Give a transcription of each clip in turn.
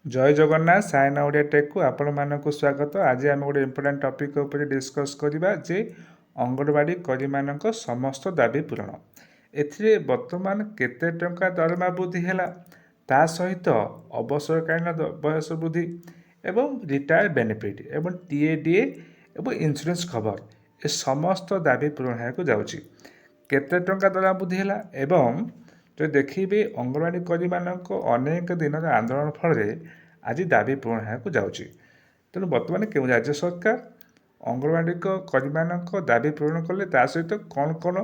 जय जगन्नाथ सायना ओडिया टेक को आपण मानक स्वागत। आज आम गोटे इम्पोर्टाट टॉपिक उपर डिस्कस करवा जे अंगनवाड़ी कर्मी मानक समस्त दाबी पूरण। एथिरे वर्तमान केते टंका दरमा वृद्धि है, ता सहित अवसरकालीन बयस वृद्धि एवं रिटायर बेनिफिट एवं टीएडीए एवं इंश्योरेंस खबर ए समस्त दाबी पूरण होगा जाऊँगी। केते टंका दरमा वृद्धि है एवं जो देखिए अंगनवाड़ी कर्मी मानक अनेक दिन आंदोलन फल आज दाबी पूरण होगा जाऊँगी। तेणु बर्तमान क्यों राज्य सरकार अंगनवाड़ी कर्मी मानक दाबी पूरण कले ता सहित कौन कौन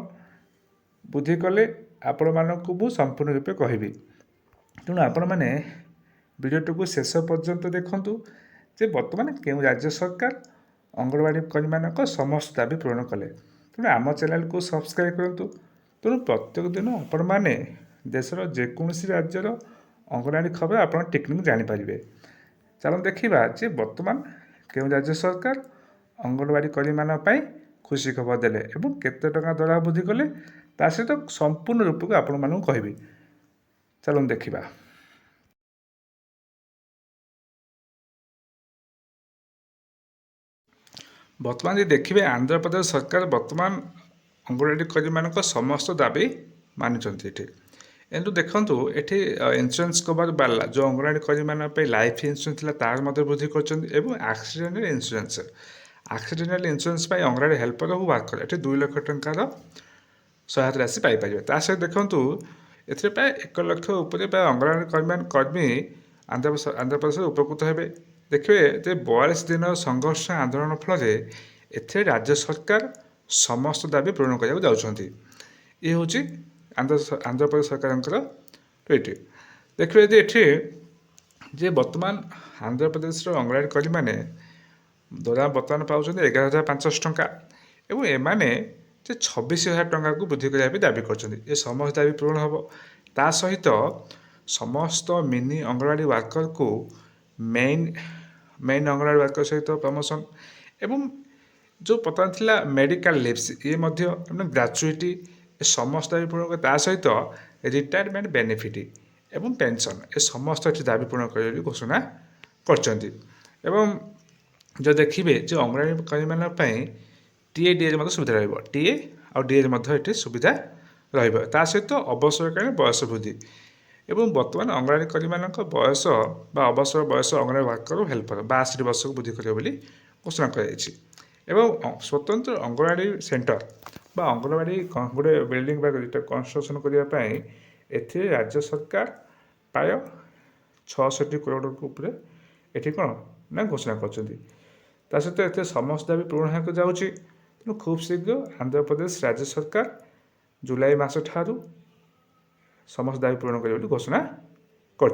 बुद्धि कले आपण मानक मु संपूर्ण रूपे कहबी। तेणु आपण मैंने वीडियो को शेष पर्यंत देखूँ जे बर्तमान क्यों राज्य सरकार अंगनवाड़ी कर्मी मानक समस्त दाबी पूरण कले। तेणु आम चैनल को सब्सक्राइब करूँ। तेणु प्रत्येक दिन आपण मैंने देशर जेकोसी राज्यर अंगनवाड़ी खबर आप टेक्निक जानीपारे। चलो देखा जे बर्तमान क्यों राज्य सरकार अंगनवाड़ी कर्मी मान खुशी खबर देले एवं केते टंका दरमा वृद्धि कले ता सहित संपूर्ण रूप को आपण मानक कहबी। चलो देखा। बर्तमान जो देखिए आंध्र प्रदेश सरकार बर्तमान अंगनवाड़ी कर्मी मानक समस्त दाबी मानिଛନ୍ତି ଏଠି। एंतु देखु ये इंश्योरेंस कवर बाला जो अंगनवाड़ी कर्मी मान लाइफ इंश्योरेंस था तार वृद्धि कर एक्सीडेंटल इंश्योरेंस अंगनवाड़ी हेल्पर हो वर्कर ये 2 लाख टंकार सहायता राशि पाइपर। ता सहित देखु ए प्राय 1 लाख उपर प्राय अंगनवाड़ी कर्मी आंध्र प्रदेश उपकृत हे। देखिए जे 42 दिन संघर्ष आंदोलन फल राज्य सरकार समस्त दाबी पूरण करने जाऊँगी। ये हूँ आंध्र प्रदेश सरकार ट्वीट। देखिए ये जे बर्तमान आंध्र प्रदेश अंगनवाड़ी कर्मी मैंने दरमा बर्तमान पाँच 11,500 टंका एवं एमाने 26,000 टंका को वृद्धि करने दाबी कर समस्त दाबी पूरण हम। ता सहित समस्त मिनी अंगनवाड़ी वर्कर को मेन अंगनवाड़ी वर्कर सहित प्रमोशन एवं जो बर्तमान थिला मेडिकल लिव्स ये ग्राचुईटी समस्त दाबी पूरण कर सहित रिटायरमेंट बेनिफिट एवं पेंशन ए समस्त ये दाबी पूरण कर घोषणा कर। जो देखिए जो अंगनवाड़ी कर्मी मान टीएडीए सुविधा टीए आ डीए सुविधा रहा सहित अवसरकालीन बयस वृद्धि एवं बर्तमान अंगनवाड़ी कर्मी मान बयस अवसर बयस अंगनवाड़ी वर्कर हेल्पर 62 वर्ष को वृद्धि कर घोषणा कर स्वतंत्र अंगनवाड़ी सेंटर बा अंगनवाड़ी गोटे बिल्डिंग कंस्ट्रक्शन करने राज्य सरकार प्राय 66 करोड़ उपर ये कौन ना घोषणा कर सहित समस्त दाबी पूरण होगा जाऊँगी। तेणु खूब शीघ्र आंध्र प्रदेश राज्य सरकार जुलाई मास ठारू समस्त दाबी पूरण कर घोषणा कर।